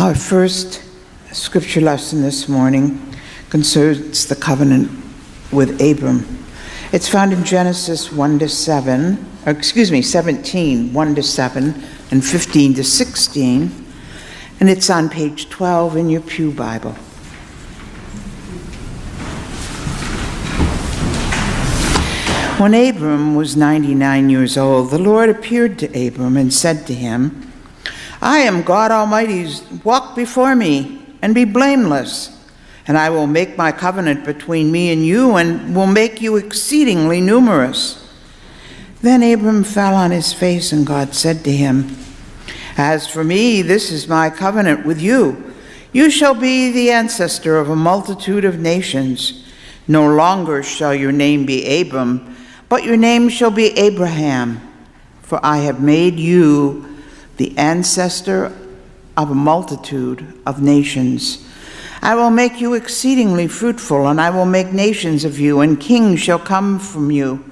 Our first scripture lesson this morning concerns the covenant with Abram. It's found in Genesis 17, 1-7, and 15-16, and it's on page 12 in your pew Bible. When Abram was 99 years old, the Lord appeared to Abram and said to him, I am God Almighty. Walk before me and be blameless, and I will make my covenant between me and you and will make you exceedingly numerous. Then Abram fell on his face, and God said to him, As for me, this is my covenant with you. You shall be the ancestor of a multitude of nations. No longer shall your name be Abram, but your name shall be Abraham, for I have made you the ancestor of a multitude of nations. I will make you exceedingly fruitful, and I will make nations of you, and kings shall come from you.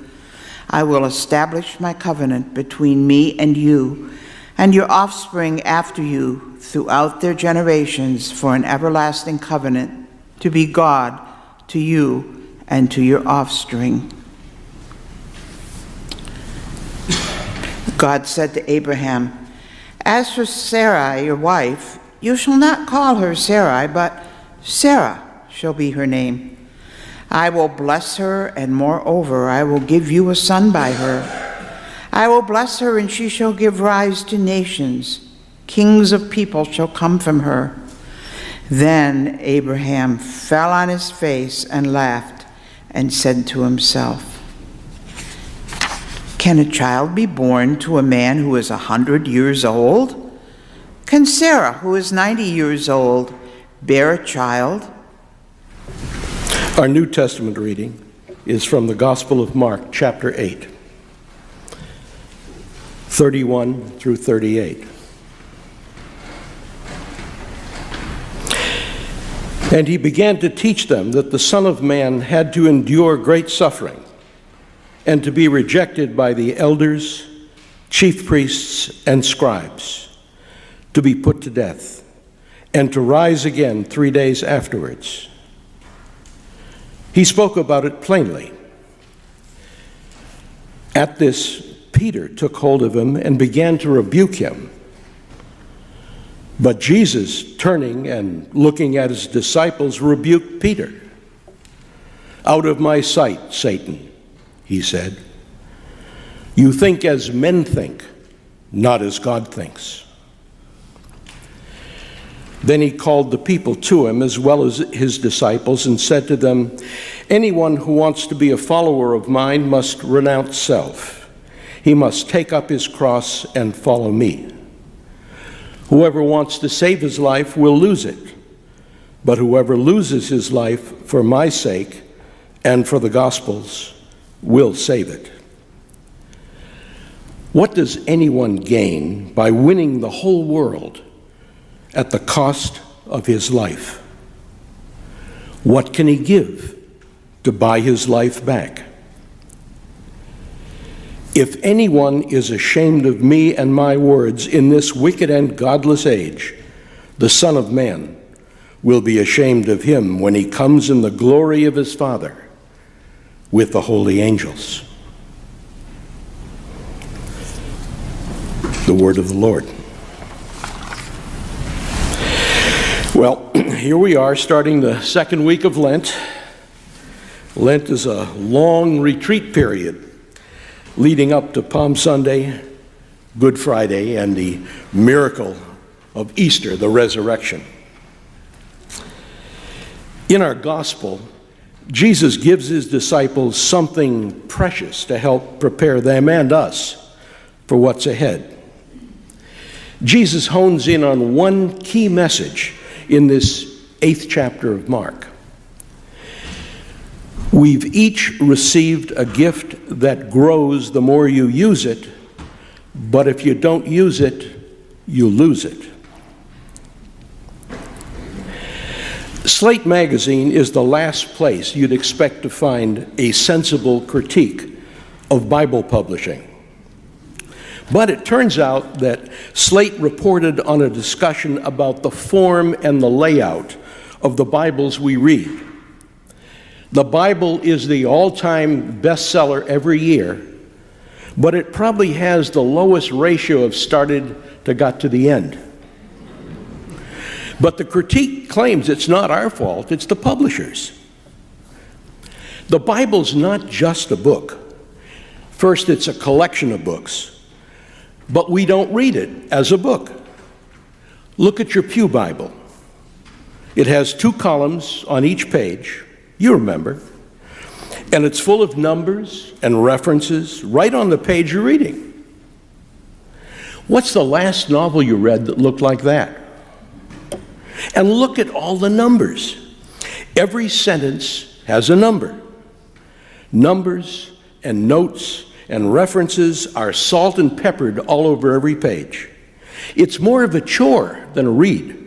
I will establish my covenant between me and you, and your offspring after you throughout their generations for an everlasting covenant, to be God to you and to your offspring. God said to Abraham, As for Sarai, your wife, you shall not call her Sarai, but Sarah shall be her name. I will bless her, and moreover, I will give you a son by her. I will bless her, and she shall give rise to nations. Kings of people shall come from her. Then Abraham fell on his face and laughed, and said to himself, Can a child be born to a man who is 100 years old? Can Sarah, who is 90 years old, bear a child? Our New Testament reading is from the Gospel of Mark, chapter 8, 31 through 38. And he began to teach them that the Son of Man had to endure great suffering, and to be rejected by the elders, chief priests, and scribes, to be put to death, and to rise again 3 days afterwards. He spoke about it plainly. At this, Peter took hold of him and began to rebuke him. But Jesus, turning and looking at his disciples, rebuked Peter. Out of my sight, Satan, he said. You think as men think, not as God thinks. Then he called the people to him as well as his disciples and said to them, Anyone who wants to be a follower of mine must renounce self. He must take up his cross and follow me. Whoever wants to save his life will lose it, but whoever loses his life for my sake and for the gospel's will save it. What does anyone gain by winning the whole world at the cost of his life? What can he give to buy his life back? If anyone is ashamed of me and my words in this wicked and godless age, the Son of Man will be ashamed of him when he comes in the glory of his Father with the holy angels. The word of the Lord. Well, here we are starting the second week of Lent. Lent is a long retreat period leading up to Palm Sunday, Good Friday, and the miracle of Easter, the resurrection. In our gospel, Jesus gives his disciples something precious to help prepare them and us for what's ahead. Jesus hones in on one key message in this 8th chapter of Mark. We've each received a gift that grows the more you use it, but if you don't use it, you lose it. Slate magazine is the last place you'd expect to find a sensible critique of Bible publishing. But it turns out that Slate reported on a discussion about the form and the layout of the Bibles we read. The Bible is the all-time bestseller every year, but it probably has the lowest ratio of started to got to the end. But the critique claims it's not our fault, it's the publishers. The Bible's not just a book. First, it's a collection of books, but we don't read it as a book. Look at your pew Bible. It has 2 columns on each page, you remember, and it's full of numbers and references right on the page you're reading. What's the last novel you read that looked like that? And look at all the numbers. Every sentence has a number. Numbers and notes and references are salt and peppered all over every page. It's more of a chore than a read.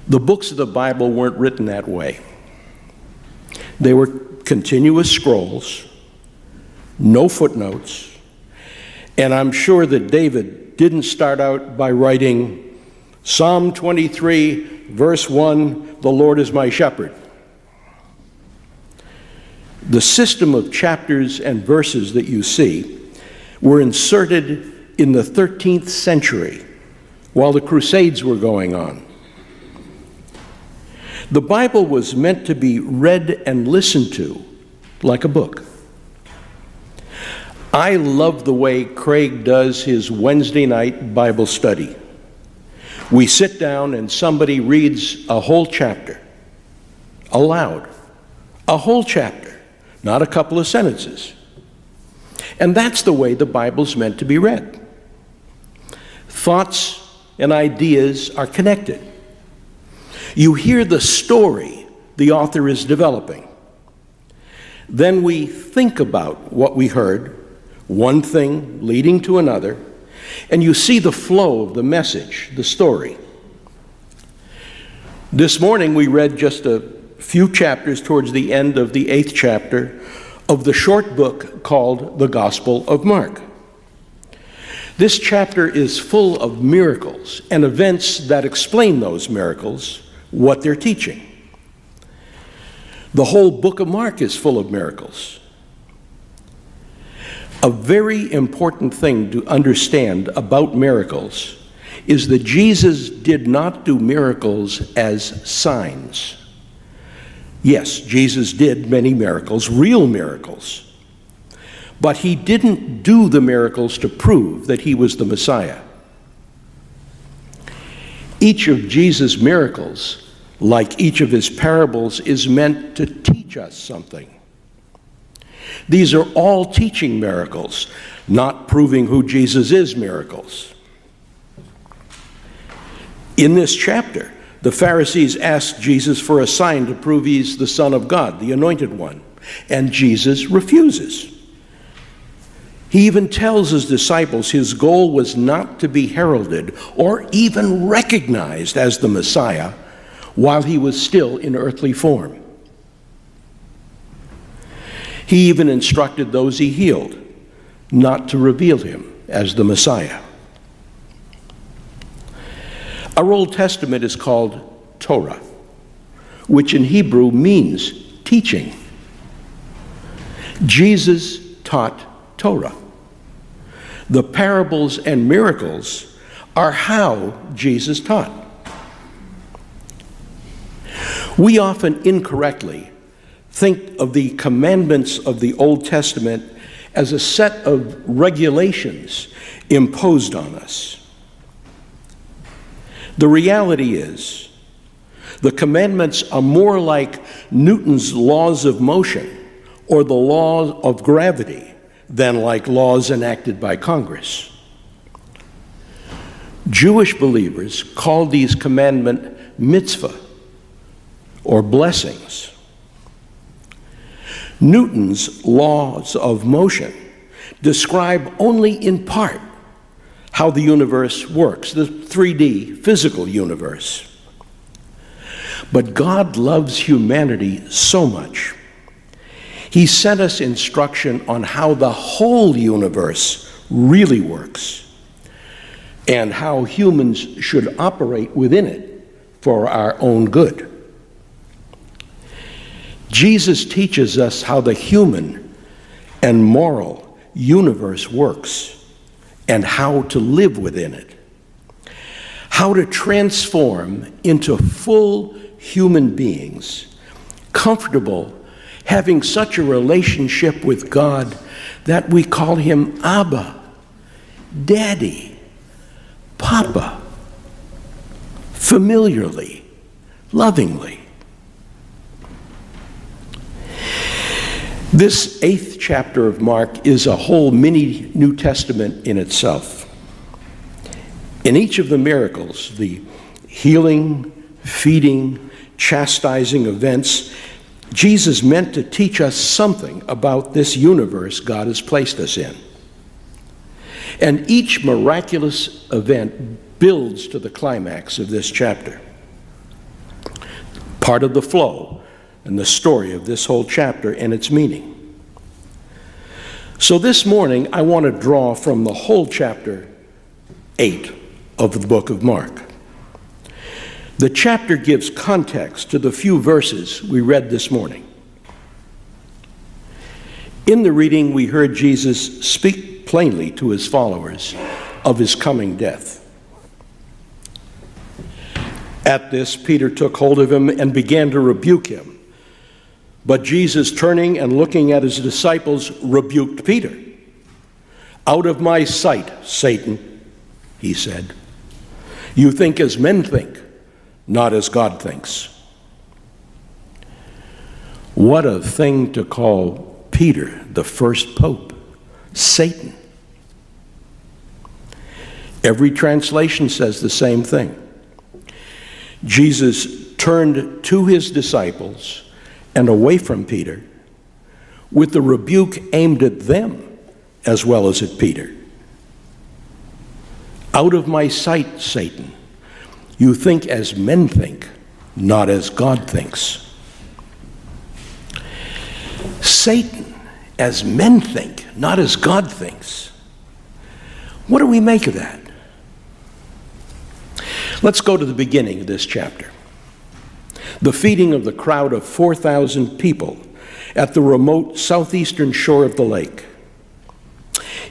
The books of the Bible weren't written that way. They were continuous scrolls, no footnotes, and I'm sure that David didn't start out by writing Psalm 23, verse 1, the Lord is my shepherd. The system of chapters and verses that you see were inserted in the 13th century while the Crusades were going on. The Bible was meant to be read and listened to like a book. I love the way Craig does his Wednesday night Bible study. We sit down and somebody reads a whole chapter, aloud, a whole chapter, not a couple of sentences. And that's the way the Bible's meant to be read. Thoughts and ideas are connected. You hear the story the author is developing. Then we think about what we heard, one thing leading to another, and you see the flow of the message, the story. This morning we read just a few chapters towards the end of the 8th chapter of the short book called the Gospel of Mark. This chapter is full of miracles and events that explain those miracles, what they're teaching. The whole book of Mark is full of miracles. A very important thing to understand about miracles is that Jesus did not do miracles as signs. Yes, Jesus did many miracles, real miracles, but he didn't do the miracles to prove that he was the Messiah. Each of Jesus' miracles, like each of his parables, is meant to teach us something. These are all teaching miracles, not proving who Jesus is miracles. In this chapter, the Pharisees asked Jesus for a sign to prove he's the Son of God, the Anointed One, and Jesus refuses. He even tells his disciples his goal was not to be heralded or even recognized as the Messiah while he was still in earthly form. He even instructed those he healed not to reveal him as the Messiah. Our Old Testament is called Torah, which in Hebrew means teaching. Jesus taught Torah. The parables and miracles are how Jesus taught. We often incorrectly think of the commandments of the Old Testament as a set of regulations imposed on us. The reality is, the commandments are more like Newton's laws of motion or the law of gravity than like laws enacted by Congress. Jewish believers call these commandments mitzvah or blessings. Newton's laws of motion describe only in part how the universe works, the 3D physical universe. But God loves humanity so much, he sent us instruction on how the whole universe really works and how humans should operate within it for our own good. Jesus teaches us how the human and moral universe works and how to live within it, how to transform into full human beings, comfortable having such a relationship with God that we call him Abba, Daddy, Papa, familiarly, lovingly. This 8th chapter of Mark is a whole mini New Testament in itself. In each of the miracles, the healing, feeding, chastising events, Jesus meant to teach us something about this universe God has placed us in. And each miraculous event builds to the climax of this chapter. Part of the flow and the story of this whole chapter and its meaning. So this morning, I want to draw from the whole chapter 8 of the book of Mark. The chapter gives context to the few verses we read this morning. In the reading, we heard Jesus speak plainly to his followers of his coming death. At this, Peter took hold of him and began to rebuke him. But Jesus, turning and looking at his disciples, rebuked Peter. "Out of my sight, Satan," he said. "You think as men think, not as God thinks." What a thing to call Peter, the first pope, Satan. Every translation says the same thing. Jesus turned to his disciples and away from Peter, with the rebuke aimed at them as well as at Peter. "Out of my sight, Satan. You think as men think, not as God thinks." Satan, as men think, not as God thinks. What do we make of that? Let's go to the beginning of this chapter. The feeding of the crowd of 4,000 people at the remote southeastern shore of the lake.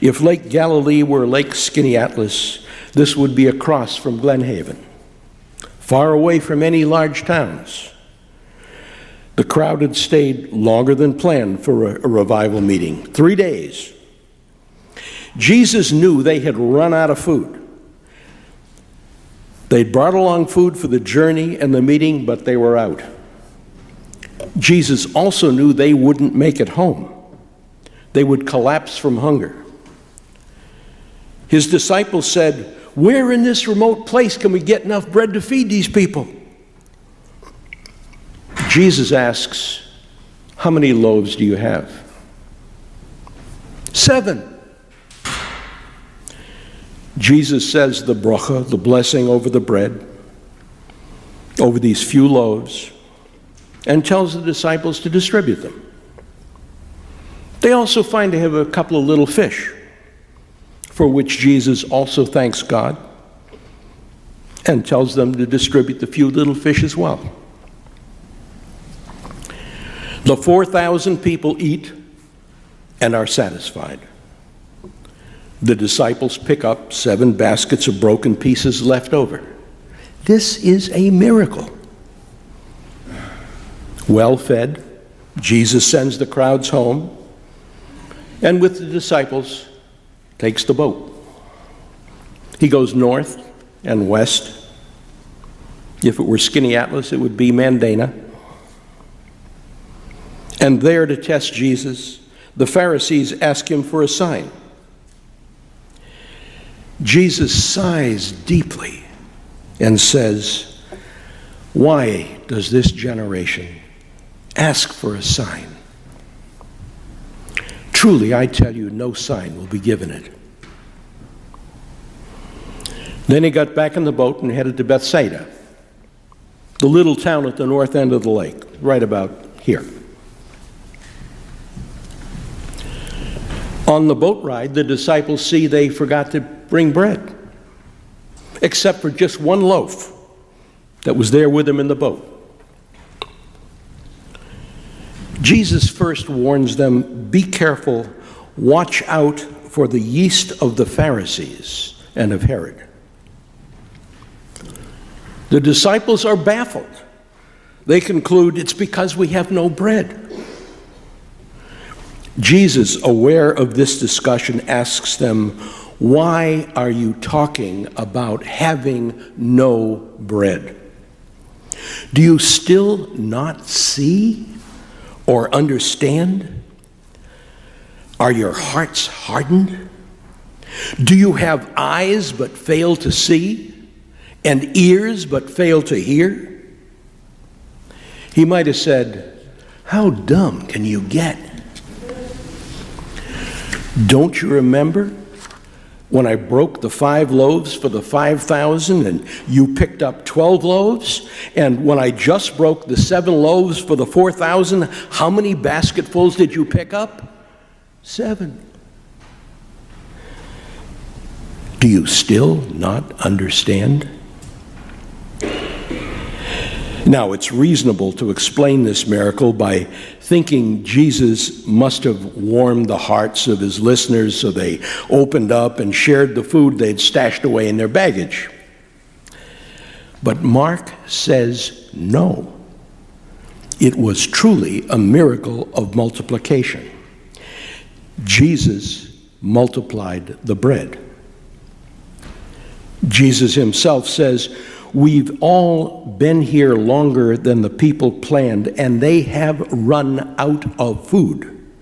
If Lake Galilee were Lake Skaneateles, this would be across from Glen Haven, far away from any large towns. The crowd had stayed longer than planned for a revival meeting, 3 days. Jesus knew they had run out of food. They'd brought along food for the journey and the meeting, but they were out. Jesus also knew they wouldn't make it home. They would collapse from hunger. His disciples said, "Where in this remote place can we get enough bread to feed these people?" Jesus asks, "How many loaves do you have?" 7. Jesus says the bracha, the blessing over the bread, over these few loaves, and tells the disciples to distribute them. They also find they have a couple of little fish, for which Jesus also thanks God and tells them to distribute the few little fish as well. The 4,000 people eat and are satisfied. The disciples pick up 7 baskets of broken pieces left over. This is a miracle. Well fed, Jesus sends the crowds home, and with the disciples, takes the boat. He goes north and west. If it were Skaneateles, it would be Mandana. And there to test Jesus, the Pharisees ask him for a sign. Jesus sighs deeply and says, "Why does this generation ask for a sign? Truly, I tell you, no sign will be given it." Then he got back in the boat and headed to Bethsaida, the little town at the north end of the lake, right about here. On the boat ride, the disciples see they forgot to bring bread, except for just one loaf that was there with them in the boat. Jesus first warns them, be careful, watch out for the yeast of the Pharisees and of Herod. The disciples are baffled. They conclude it's because we have no bread. Jesus, aware of this discussion, asks them, why are you talking about having no bread? Do you still not see or understand? Are your hearts hardened? Do you have eyes but fail to see, and ears but fail to hear? He might have said, how dumb can you get? Don't you remember when I broke the 5 loaves for the 5,000 and you picked up 12 loaves? And when I just broke the 7 loaves for the 4,000, how many basketfuls did you pick up? 7. Do you still not understand? Now, it's reasonable to explain this miracle by thinking Jesus must have warmed the hearts of his listeners so they opened up and shared the food they'd stashed away in their baggage. But Mark says no. It was truly a miracle of multiplication. Jesus multiplied the bread. Jesus himself says, we've all been here longer than the people planned, and they have run out of food.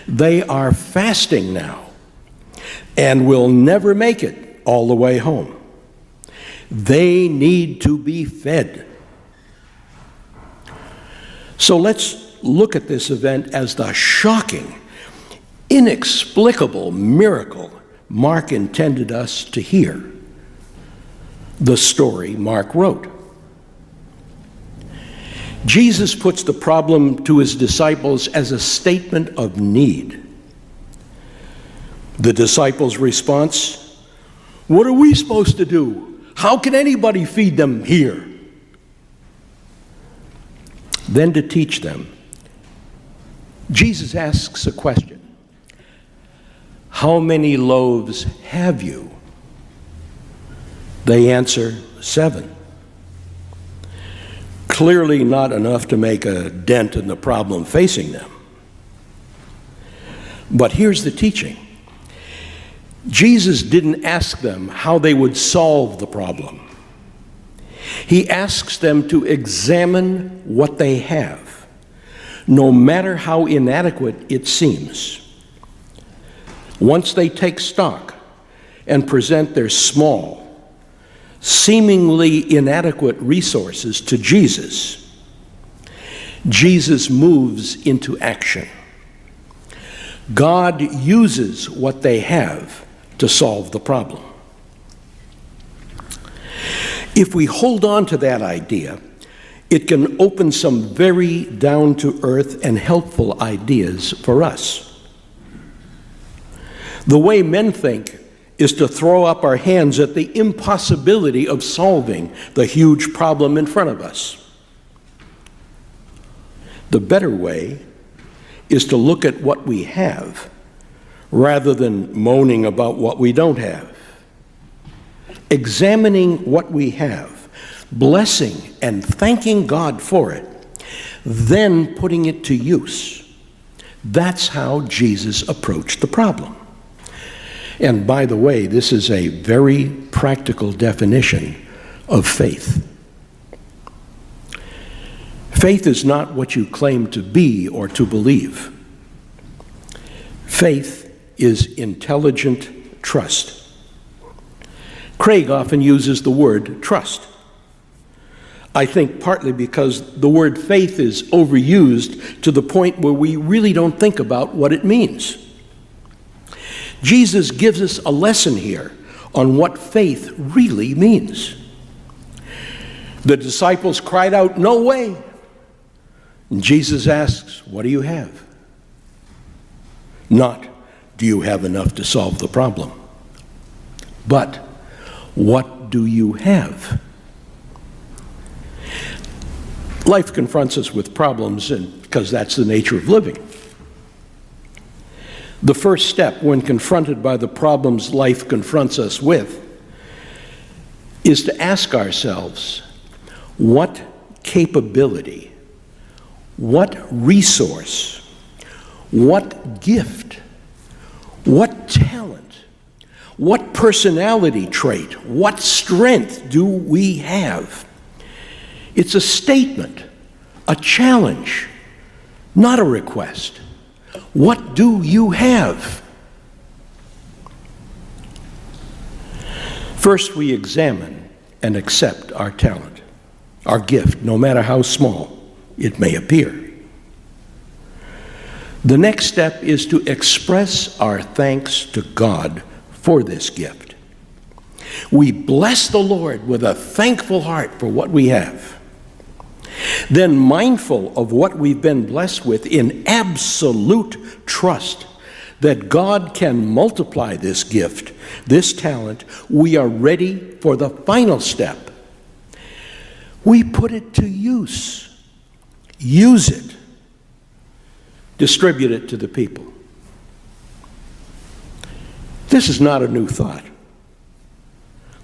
They are fasting now and will never make it all the way home. They need to be fed. So let's look at this event as the shocking, inexplicable miracle Mark intended us to hear. The story Mark wrote. Jesus puts the problem to his disciples as a statement of need. The disciples' response, what are we supposed to do? How can anybody feed them here? Then to teach them, Jesus asks a question. How many loaves have you? They answer, 7. Clearly not enough to make a dent in the problem facing them. But here's the teaching. Jesus didn't ask them how they would solve the problem. He asks them to examine what they have, no matter how inadequate it seems. Once they take stock and present their small, seemingly inadequate resources to Jesus, Jesus moves into action. God uses what they have to solve the problem. If we hold on to that idea, it can open some very down-to-earth and helpful ideas for us. The way men think is to throw up our hands at the impossibility of solving the huge problem in front of us. The better way is to look at what we have rather than moaning about what we don't have. Examining what we have, blessing and thanking God for it, then putting it to use. That's how Jesus approached the problem. And by the way, this is a very practical definition of faith. Faith is not what you claim to be or to believe. Faith is intelligent trust. Craig often uses the word trust. I think partly because the word faith is overused to the point where we really don't think about what it means. Jesus gives us a lesson here on what faith really means. The disciples cried out, "No way!" And Jesus asks, "What do you have?" Not, do you have enough to solve the problem? But what do you have? Life confronts us with problems, and because that's the nature of living. The first step when confronted by the problems life confronts us with is to ask ourselves, what capability, what resource, what gift, what talent, what personality trait, what strength do we have? It's a statement, a challenge, not a request. What do you have? First, we examine and accept our talent, our gift, no matter how small it may appear. The next step is to express our thanks to God for this gift. We bless the Lord with a thankful heart for what we have. Then, mindful of what we've been blessed with, in absolute trust that God can multiply this gift, this talent, we are ready for the final step. We put it to use. Use it. Distribute it to the people. This is not a new thought.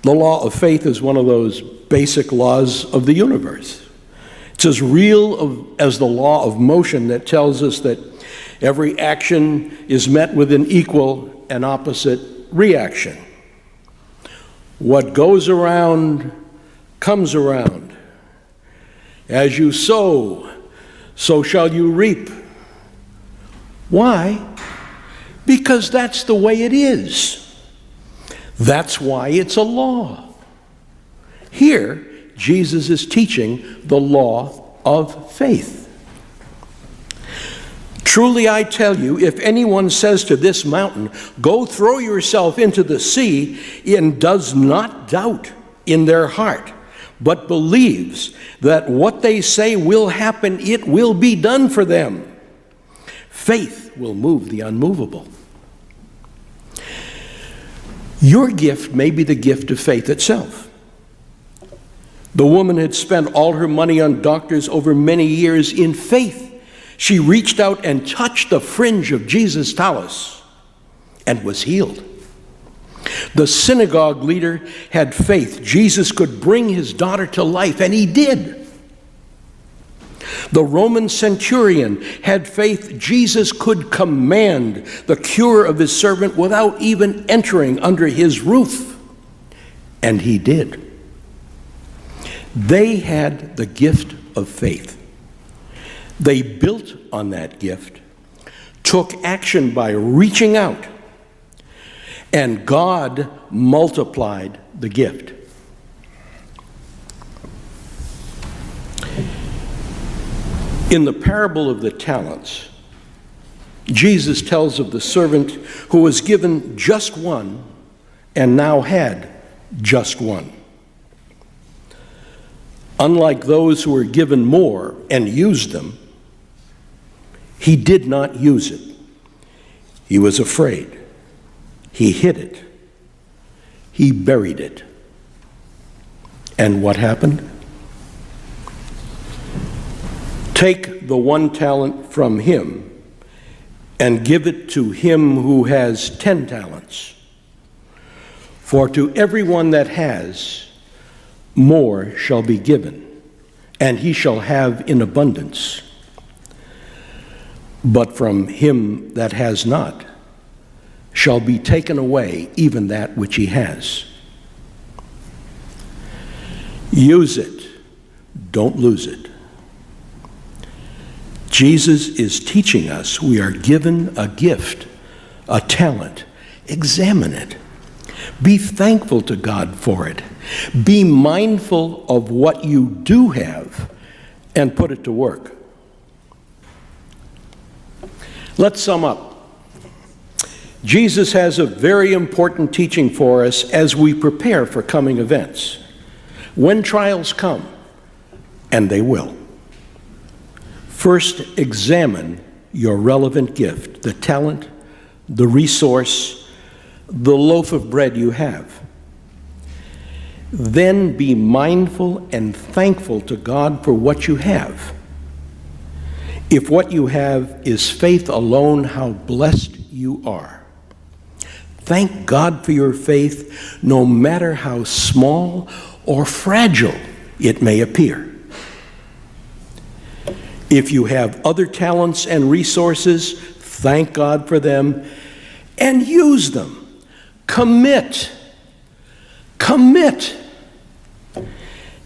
The law of faith is one of those basic laws of the universe. It's as real as the law of motion that tells us that every action is met with an equal and opposite reaction. What goes around comes around. As you sow, so shall you reap. Why? Because that's the way it is. That's why it's a law. Here, Jesus is teaching the law of faith. Truly I tell you, if anyone says to this mountain, go throw yourself into the sea, and does not doubt in their heart, but believes that what they say will happen, it will be done for them. Faith will move the unmovable. Your gift may be the gift of faith itself. The woman had spent all her money on doctors over many years. In faith, she reached out and touched the fringe of Jesus' talus and was healed. The synagogue leader had faith Jesus could bring his daughter to life, and he did. The Roman centurion had faith Jesus could command the cure of his servant without even entering under his roof, and he did. They had the gift of faith. They built on that gift, took action by reaching out, and God multiplied the gift. In the parable of the talents, Jesus tells of the servant who was given just one and now had just one. Unlike those who were given more and used them, he did not use it. He was afraid. He hid it. He buried it. And what happened? Take the one talent from him and give it to him who has 10 talents. For to everyone that has, more shall be given, and he shall have in abundance. But from him that has not shall be taken away even that which he has. Use it, don't lose it. Jesus is teaching us we are given a gift, a talent. Examine it. Be thankful to God for it. Be mindful of what you do have and put it to work. Let's sum up. Jesus has a very important teaching for us as we prepare for coming events. When trials come, and they will, first examine your relevant gift, the talent, the resource, the loaf of bread you have. Then be mindful and thankful to God for what you have. If what you have is faith alone, how blessed you are. Thank God for your faith, no matter how small or fragile it may appear. If you have other talents and resources, thank God for them and use them. Commit. Commit.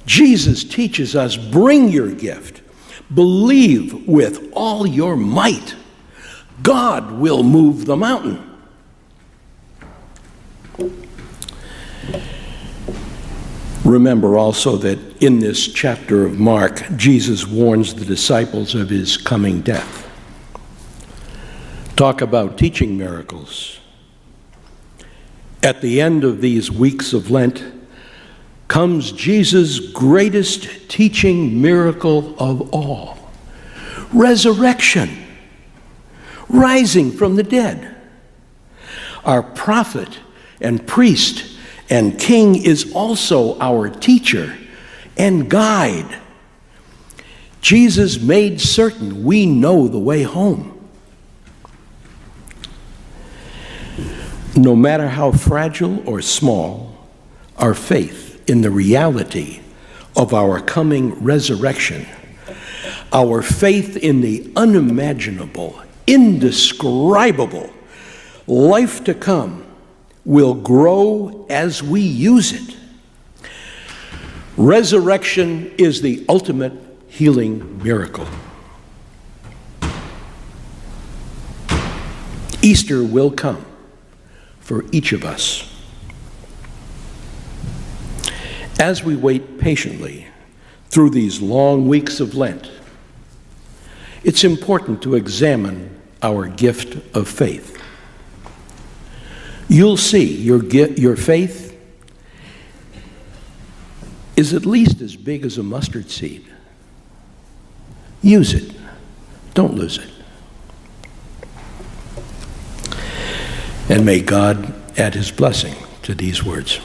Jesus teaches us, bring your gift. Believe with all your might. God will move the mountain. Remember also that in this chapter of Mark, Jesus warns the disciples of his coming death. Talk about teaching miracles. At the end of these weeks of Lent comes Jesus' greatest teaching miracle of all: resurrection, rising from the dead. Our prophet and priest and king is also our teacher and guide. Jesus made certain we know the way home. No matter how fragile or small, our faith in the reality of our coming resurrection, our faith in the unimaginable, indescribable life to come, will grow as we use it. Resurrection is the ultimate healing miracle. Easter will come for each of us. As we wait patiently through these long weeks of Lent, it's important to examine our gift of faith. You'll see your faith is at least as big as a mustard seed. Use it. Don't lose it. And may God add his blessing to these words.